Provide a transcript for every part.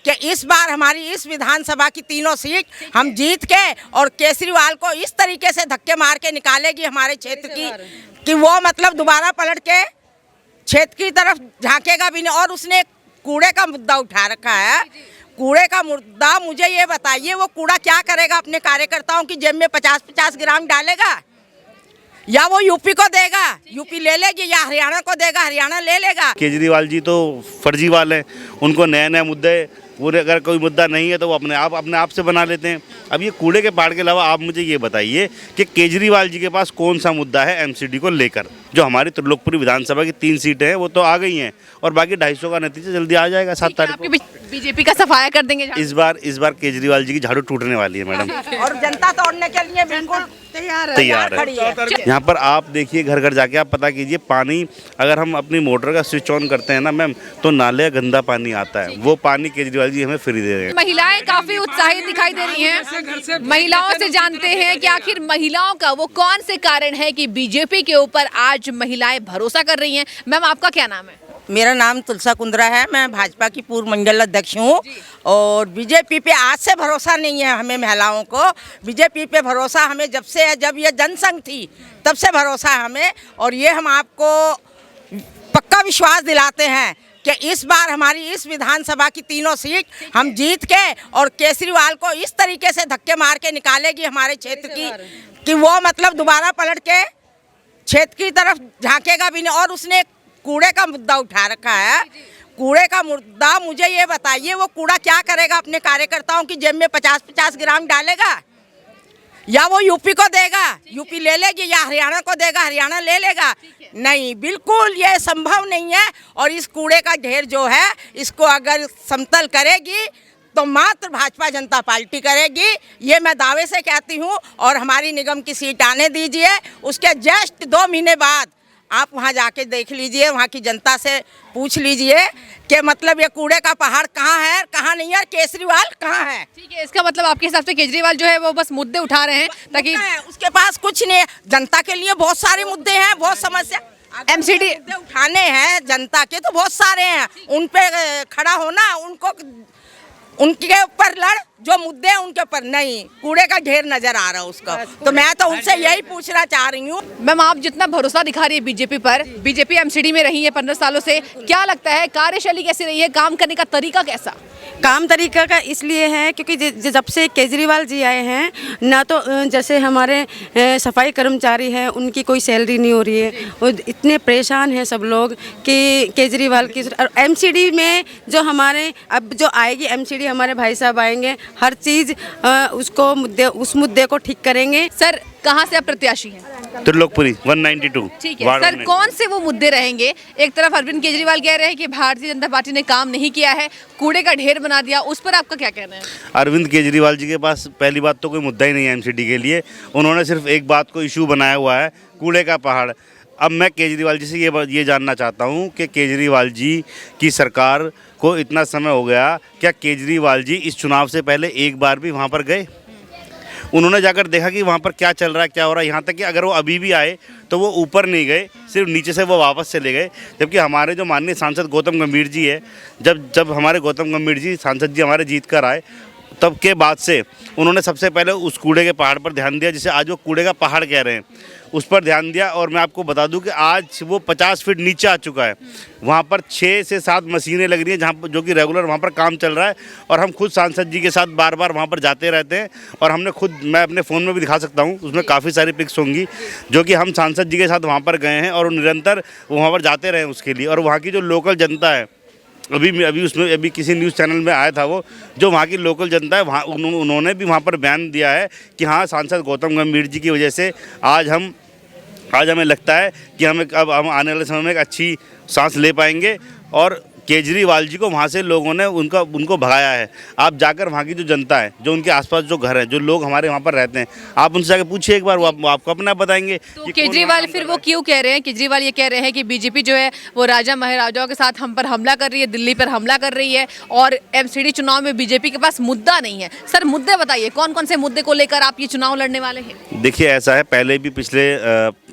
कि इस बार हमारी इस विधानसभा की तीनों सीट हम जीत के और केजरीवाल को इस तरीके से धक्के मार के निकालेगी हमारे क्षेत्र की कि वो मतलब दोबारा पलट के क्षेत्र की तरफ झांकेगा भी नहीं। और उसने कूड़े का मुद्दा उठा रखा है। कूड़े का मुद्दा, मुझे ये बताइए वो कूड़ा क्या करेगा? अपने कार्यकर्ताओं की जेब में 50-50 ग्राम डालेगा या वो यूपी को देगा, यूपी ले लेगी, या हरियाणा को देगा, हरियाणा ले लेगा। केजरीवाल जी तो फर्जीवाल हैं, उनको नए नए मुद्दे पूरे, अगर कोई मुद्दा नहीं है तो वो अपने आप से बना लेते हैं। अब ये कूड़े के पहाड़ के अलावा आप मुझे ये बताइए कि केजरीवाल जी के पास कौन सा मुद्दा है एमसीडी को लेकर? जो हमारी त्रिलोकपुरी विधानसभा की 3 सीटें हैं वो तो आ गई हैं और बाकी 250 का नतीजा जल्दी आ जाएगा 7 तारीख को। बीजेपी का सफाया कर देंगे इस बार केजरीवाल जी की झाड़ू टूटने वाली है मैडम। और जनता तोड़ने के लिए बिल्कुल तैयार है। यहाँ पर आप देखिए, घर घर जाके आप पता कीजिए, पानी अगर हम अपनी मोटर का स्विच ऑन करते हैं ना मैम, तो नाले गंदा पानी आता है। वो पानी केजरीवाल जी हमें फ्री दे रहे हैं। महिलाएं काफी उत्साहित दिखाई दे रही हैं। महिलाओं से जानते हैं कि आखिर महिलाओं का वो कौन से कारण है कि बीजेपी के ऊपर आज महिलाएं भरोसा कर रही हैं। मैम, आपका क्या नाम है? मेरा नाम तुलसा कुंद्रा है, मैं भाजपा की पूर्व मंडल अध्यक्ष हूँ। और बीजेपी पे आज से भरोसा नहीं है हमें महिलाओं को। बीजेपी पे भरोसा हमें जब से है, जब ये जनसंघ थी तब से भरोसा है हमें। और ये हम आपको पक्का विश्वास दिलाते हैं कि इस बार हमारी इस विधानसभा की तीनों सीट हम जीत के और केजरीवाल को इस तरीके से धक्के मार के निकालेगी हमारे क्षेत्र की कि वो मतलब दोबारा पलट के क्षेत्र की तरफ झांकेगा भी नहीं। और उसने कूड़े का मुद्दा उठा रखा है। कूड़े का मुद्दा, मुझे ये बताइए वो कूड़ा क्या करेगा? अपने कार्यकर्ताओं की जेब में 50-50 ग्राम डालेगा या वो यूपी को देगा, यूपी ले लेगी, या हरियाणा को देगा, हरियाणा ले लेगा? नहीं, बिल्कुल ये संभव नहीं है। और इस कूड़े का ढेर जो है इसको अगर समतल करेगी तो मात्र भाजपा जनता पार्टी करेगी, ये मैं दावे से कहती हूँ। और हमारी निगम की सीट आने दीजिए, उसके जस्ट 2 महीने बाद आप वहाँ जाके देख लीजिए, वहाँ की जनता से पूछ लीजिए कि मतलब ये कूड़े का पहाड़ कहाँ है, कहाँ नहीं है, केजरीवाल कहाँ है। ठीक है, इसका मतलब आपके हिसाब से केजरीवाल जो है वो बस मुद्दे उठा रहे हैं ताकि उसके पास कुछ नहीं है। जनता के लिए बहुत सारे मुद्दे हैं, बहुत समस्या एमसीडी मुद्दे उठाने हैं जनता के तो बहुत सारे हैं। उन पे खड़ा होना, उनको उनके ऊपर लड़, जो मुद्दे हैं उनके ऊपर नहीं। कूड़े का ढेर नजर आ रहा है उसका। तो मैं तो उनसे यही पूछना चाह रही हूँ। मैम, आप जितना भरोसा दिखा रही है बीजेपी पर, बीजेपी एमसीडी में रही है 15 सालों से, क्या लगता है कार्यशैली कैसी रही है, काम करने का तरीका कैसा? काम तरीका का इसलिए है क्योंकि जब से केजरीवाल जी आए हैं ना, तो जैसे हमारे सफाई कर्मचारी हैं उनकी कोई सैलरी नहीं हो रही है। और इतने परेशान हैं सब लोग कि केजरीवाल की। और एमसीडी में जो हमारे अब जो आएगी एमसीडी, हमारे भाई साहब आएंगे, हर चीज़ उस मुद्दे को ठीक करेंगे। सर, कहाँ से आप प्रत्याशी हैं? त्रिलोकपुरी 192। ठीक है सर, कौन से वो मुद्दे रहेंगे? एक तरफ अरविंद केजरीवाल कह रहे हैं कि भारतीय जनता पार्टी ने काम नहीं किया है, कूड़े का ढेर बना दिया, उस पर आपका क्या कहना है? अरविंद केजरीवाल जी के पास पहली बात तो कोई मुद्दा ही नहीं है एमसीडी के लिए। उन्होंने सिर्फ एक बात को इशू बनाया हुआ है, कूड़े का पहाड़। अब मैं केजरीवाल जी से ये जानना चाहता हूँ कि केजरीवाल जी की सरकार को इतना समय हो गया, क्या केजरीवाल जी इस चुनाव से पहले एक बार भी वहाँ पर गए? उन्होंने जाकर देखा कि वहाँ पर क्या चल रहा है, क्या हो रहा है? यहाँ तक कि अगर वो अभी भी आए तो वो ऊपर नहीं गए, सिर्फ नीचे से वो वापस चले गए। जबकि हमारे जो माननीय सांसद गौतम गंभीर जी है, जब हमारे गौतम गंभीर जी सांसद जी हमारे जीत कर आए, तब के बाद से उन्होंने सबसे पहले उस कूड़े के पहाड़ पर ध्यान दिया, जिसे आज वो कूड़े का पहाड़ कह रहे हैं, उस पर ध्यान दिया। और मैं आपको बता दूं कि आज वो 50 फीट नीचे आ चुका है। वहाँ पर 6 से 7 मशीनें लग रही हैं, जहाँ पर जो कि रेगुलर वहाँ पर काम चल रहा है। और हम खुद सांसद जी के साथ बार बार वहाँ पर जाते रहते हैं। और हमने खुद, मैं अपने फ़ोन में भी दिखा सकता हूँ, उसमें काफ़ी सारी पिक्स होंगी जो कि हम सांसद जी के साथ वहाँ पर गए हैं और निरंतर वहाँ पर जाते रहे उसके लिए। और वहाँ की जो लोकल जनता है, अभी किसी न्यूज़ चैनल में आया था वो, जो वहाँ की लोकल जनता है, वहाँ उन्होंने भी वहाँ पर बयान दिया है कि हाँ, सांसद गौतम गंभीर जी की वजह से आज हमें लगता है कि अब हम आने वाले समय में एक अच्छी सांस ले पाएंगे। और केजरीवाल जी को वहाँ से लोगों ने उनको भगाया है। आप जाकर वहाँ की जो जनता है, जो उनके आसपास जो घर हैं, जो लोग हमारे वहाँ पर रहते हैं, आप उनसे जाकर पूछिए एक बार, वो आपको अपना बताएंगे। तो केजरीवाल फिर वो क्यों कह रहे हैं? केजरीवाल ये कह रहे हैं कि बीजेपी जो है वो राजा महाराजाओं के साथ हम पर हमला कर रही है, दिल्ली पर हमला कर रही है, और एमसीडी चुनाव में बीजेपी के पास मुद्दा नहीं है। सर, मुद्दे बताइए, कौन कौन से मुद्दे को लेकर आप ये चुनाव लड़ने वाले हैं? देखिए, ऐसा है, पहले भी पिछले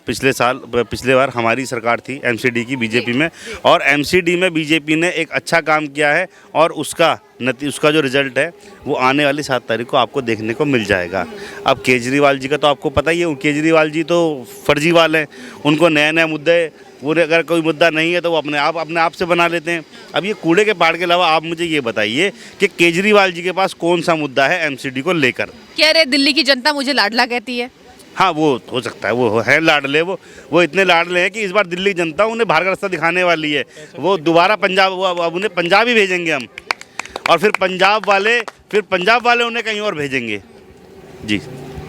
पिछले बार हमारी सरकार थी एमसीडी की बीजेपी में, और एमसीडी में बीजेपी ने एक अच्छा काम किया है और उसका जो रिजल्ट है वो आने वाली 7 तारीख को आपको देखने को मिल जाएगा। अब केजरीवाल जी का तो आपको पता ही है, केजरीवाल जी तो फर्जीवाल हैं, उनको नए नए मुद्दे, पूरे अगर कोई मुद्दा नहीं है तो वो अपने आप से बना लेते हैं। अब ये कूड़े के पहाड़ के अलावा आप मुझे ये बताइए कि केजरीवाल जी के पास कौन सा मुद्दा है एमसीडी को लेकर? कह रहे दिल्ली की जनता मुझे लाडला कहती है। हाँ, वो हो सकता है, वो है लाडले, वो इतने लाडले हैं कि इस बार दिल्ली की जनता उन्हें बाहर का रास्ता दिखाने वाली है। वो दोबारा पंजाब, अब उन्हें पंजाब ही भेजेंगे हम, और फिर पंजाब वाले उन्हें कहीं और भेजेंगे। जी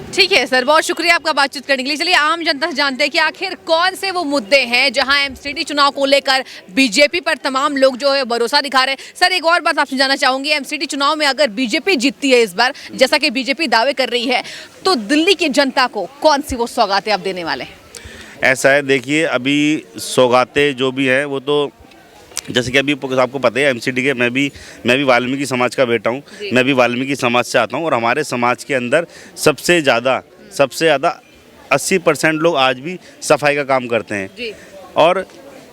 ठीक है सर, बहुत शुक्रिया आपका बातचीत करने के लिए। चलिए आम जनता से जानते हैं कि आखिर कौन से वो मुद्दे हैं जहां एमसीडी चुनाव को लेकर बीजेपी पर तमाम लोग जो है भरोसा दिखा रहे हैं। सर, एक और बात आपसे जानना चाहूंगी, एमसीडी चुनाव में अगर बीजेपी जीतती है इस बार, जैसा कि बीजेपी दावे कर रही है, तो दिल्ली की जनता को कौन सी वो सौगातें आप देने वाले हैं? ऐसा है, देखिए अभी सौगातें जो भी हैं वो तो जैसे कि अभी आपको पता है एमसीडी के, मैं भी वाल्मीकि समाज का बेटा हूँ, मैं भी वाल्मीकि समाज से आता हूँ, और हमारे समाज के अंदर सबसे ज़्यादा 80% लोग आज भी सफाई का काम करते हैं। और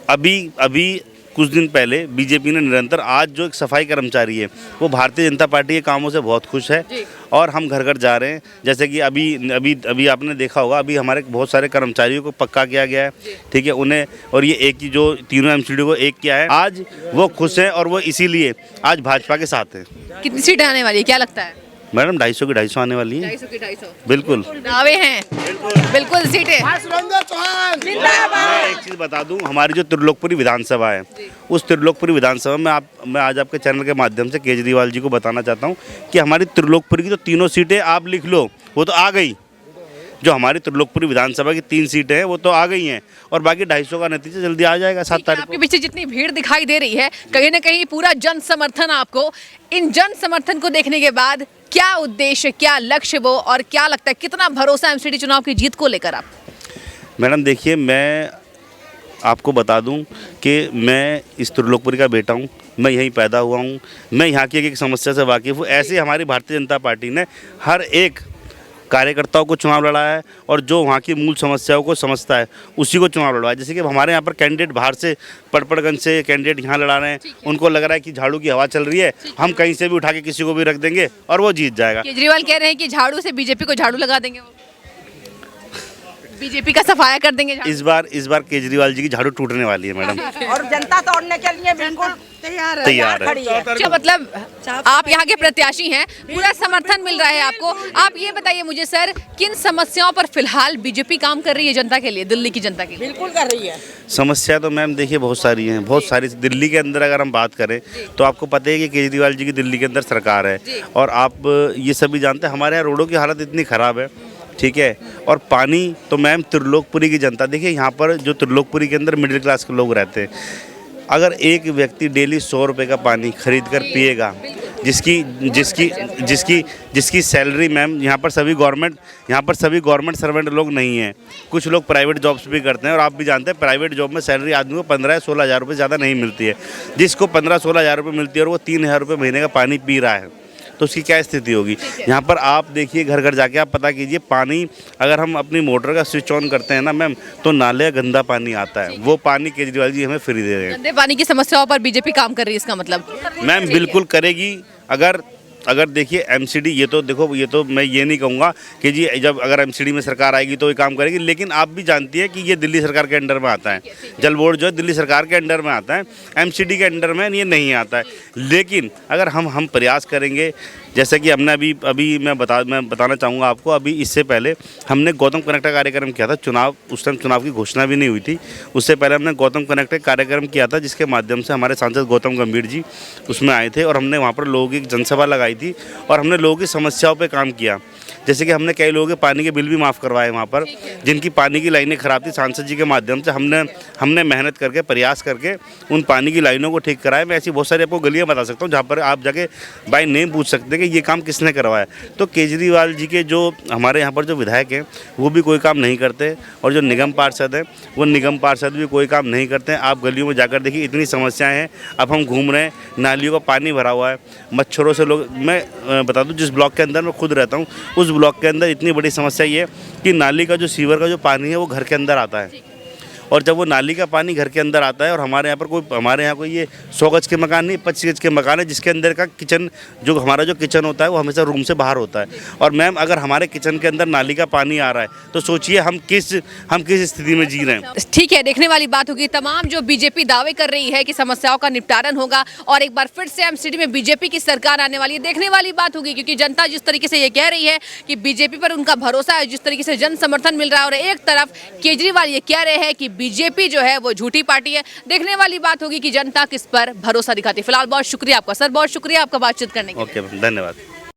अभी कुछ दिन पहले बीजेपी ने निरंतर, आज जो एक सफाई कर्मचारी है वो भारतीय जनता पार्टी के कामों से बहुत खुश है, और हम घर घर जा रहे हैं। जैसे कि अभी आपने देखा होगा, अभी हमारे बहुत सारे कर्मचारियों को पक्का किया गया है, ठीक है, उन्हें, और ये एक ही जो तीनों एमसीडी को एक किया है, आज वो खुश हैं, और वो इसीलिए आज भाजपा के साथ हैं। कितनी सीटें आने वाली है, क्या लगता है? मैडम 250 की 250 आने वाली है। 250 की 250 बिल्कुल दावे हैं, बिल्कुल सीटें। मैं एक चीज़ बता दूं, हमारी जो त्रिलोकपुरी विधानसभा है, उस त्रिलोकपुरी विधानसभा में मैं आज आपके चैनल के माध्यम से केजरीवाल जी को बताना चाहता हूं कि हमारी त्रिलोकपुरी की तो तीनों सीटें आप लिख लो, वो तो आ गई। जो हमारी त्रिलोकपुरी विधानसभा की 3 सीटें हैं वो तो आ गई हैं, और बाकी 250 का नतीजा जल्दी आ जाएगा 7 तारीख को। आपके पीछे जितनी भीड़ दिखाई दे रही है, कहीं ना कहीं पूरा जन समर्थन आपको, इन जन समर्थन को देखने के बाद क्या उद्देश्य, क्या लक्ष्य वो, और क्या लगता है कितना भरोसा एमसीडी चुनाव की जीत को लेकर आप? मैडम देखिए, मैं आपको बता दूं कि मैं इस त्रिलोकपुरी का बेटा हूं, मैं यहीं पैदा हुआ हूं, मैं यहाँ की एक समस्या से वाकिफ़ हूँ। ऐसे हमारी भारतीय जनता पार्टी ने हर एक कार्यकर्ताओं को चुनाव लड़ा है, और जो वहाँ की मूल समस्याओं को समझता है उसी को चुनाव लड़वाया। जैसे कि हमारे यहाँ पर कैंडिडेट बाहर से, पड़पड़गंज से कैंडिडेट यहाँ लड़ा रहे हैं, उनको लग रहा है कि झाड़ू की हवा चल रही है, हम कहीं से भी उठा के किसी को भी रख देंगे और वो जीत जाएगा। केजरीवाल कह रहे हैं कि झाड़ू से बीजेपी को झाड़ू लगा देंगे, वो बीजेपी का सफाया कर देंगे। इस बार केजरीवाल जी की झाड़ू टूटने वाली है मैडम, और जनता तोड़ने के लिए बिल्कुल तैयार है। अच्छा, मतलब आप यहाँ के प्रत्याशी हैं, पूरा समर्थन मिल रहा है आपको। आप ये बताइए मुझे सर, किन समस्याओं पर फिलहाल बीजेपी काम कर रही है जनता के लिए, दिल्ली की जनता के लिए? बिल्कुल कर रही है। समस्या तो मैम देखिए बहुत सारी हैं, बहुत सारी। दिल्ली के अंदर अगर हम बात करें तो आपको पता है कि केजरीवाल जी की दिल्ली के अंदर सरकार है, और आप ये सभी जानते हैं हमारे यहाँ रोडों की हालत इतनी ख़राब है, ठीक है, और पानी तो मैम त्रिलोकपुरी की जनता, देखिए यहाँ पर जो त्रिलोकपुरी के अंदर मिडिल क्लास के लोग रहते हैं, अगर एक व्यक्ति डेली 100 रुपये का पानी खरीद कर पिएगा, जिसकी सैलरी मैम, यहाँ पर सभी गवर्नमेंट सर्वेंट लोग नहीं हैं, कुछ लोग प्राइवेट जॉब्स भी करते हैं, और आप भी जानते हैं प्राइवेट जॉब में सैलरी आदमी को 15-16 हज़ार रुपये ज़्यादा नहीं मिलती है। जिसको 15-16 हज़ार रुपये मिलती है और वो 3,000 रुपये महीने का पानी पी रहा है, तो उसकी क्या स्थिति होगी? यहाँ पर आप देखिए, घर घर जाके आप पता कीजिए, पानी अगर हम अपनी मोटर का स्विच ऑन करते हैं ना मैम, तो नाले का गंदा पानी आता है, वो पानी केजरीवाल जी हमें फ्री दे रहे हैं। गंदे पानी की समस्याओं पर बीजेपी काम कर रही है, इसका मतलब? मैम बिल्कुल करेगी। अगर देखिए एमसीडी, ये तो देखो, ये तो मैं ये नहीं कहूँगा कि जी जब अगर एमसीडी में सरकार आएगी तो ये काम करेगी, लेकिन आप भी जानती है कि ये दिल्ली सरकार के अंडर में आता है, जल बोर्ड जो है दिल्ली सरकार के अंडर में आता है, एमसीडी के अंडर में ये नहीं आता है। लेकिन अगर हम प्रयास करेंगे, जैसे कि हमने अभी मैं बताना चाहूँगा आपको, अभी इससे पहले हमने गौतम कनेक्ट का कार्यक्रम किया था, उस टाइम चुनाव की घोषणा भी नहीं हुई थी, उससे पहले हमने गौतम कनेक्ट कार्यक्रम किया था, जिसके माध्यम से हमारे सांसद गौतम गंभीर जी उसमें आए थे, और हमने वहाँ पर लोगों की जनसभा लगाई थी, और हमने लोगों की समस्याओं पर काम किया। जैसे कि हमने कई लोगों के पानी के बिल भी माफ़ करवाए वहाँ पर, जिनकी पानी की लाइनें ख़राब थी, सांसद जी के माध्यम से हमने मेहनत करके, प्रयास करके उन पानी की लाइनों को ठीक कराया। मैं ऐसी बहुत सारी आपको गलियाँ बता सकता हूँ जहाँ पर आप जाके बाय नेम पूछ सकते हैं कि ये काम किसने करवाया। तो केजरीवाल जी के जो हमारे यहाँ पर जो विधायक हैं वो भी कोई काम नहीं करते, और जो निगम पार्षद हैं वो निगम पार्षद भी कोई काम नहीं करते हैं। आप गलियों में जाकर देखिए, इतनी समस्याएँ हैं। अब हम घूम रहे हैं, नालियों का पानी भरा हुआ है, मच्छरों से लोग, मैं बता दूँ जिस ब्लॉक के अंदर मैं खुद रहता हूँ, उस ब्लॉक के अंदर इतनी बड़ी समस्या ये है कि नाली का जो सीवर का जो पानी है वो घर के अंदर आता है, और जब वो नाली का पानी घर के अंदर आता है, और हमारे यहाँ कोई ये 100 गज के मकान नहीं, 25 गज के मकान है, जिसके अंदर का किचन, जो हमारा जो किचन होता है वो हमेशा रूम से बाहर होता है। और मैम अगर हमारे किचन के अंदर नाली का पानी आ रहा है तो सोचिए हम किस स्थिति में जी रहे हैं। ठीक है, देखने वाली बात होगी। तमाम जो बीजेपी दावे कर रही है कि समस्याओं का निपटारन होगा और एक बार फिर से एमसीडी में बीजेपी की सरकार आने वाली है, देखने वाली बात होगी, क्योंकि जनता जिस तरीके से ये कह रही है कि बीजेपी पर उनका भरोसा है, जिस तरीके से जन समर्थन मिल रहा है, और एक तरफ केजरीवाल ये कह रहे हैं कि बीजेपी जो है वो झूठी पार्टी है। देखने वाली बात होगी कि जनता किस पर भरोसा दिखाती है। फिलहाल बहुत शुक्रिया आपका सर, बहुत शुक्रिया आपका बातचीत करने के लिए। ओके, धन्यवाद।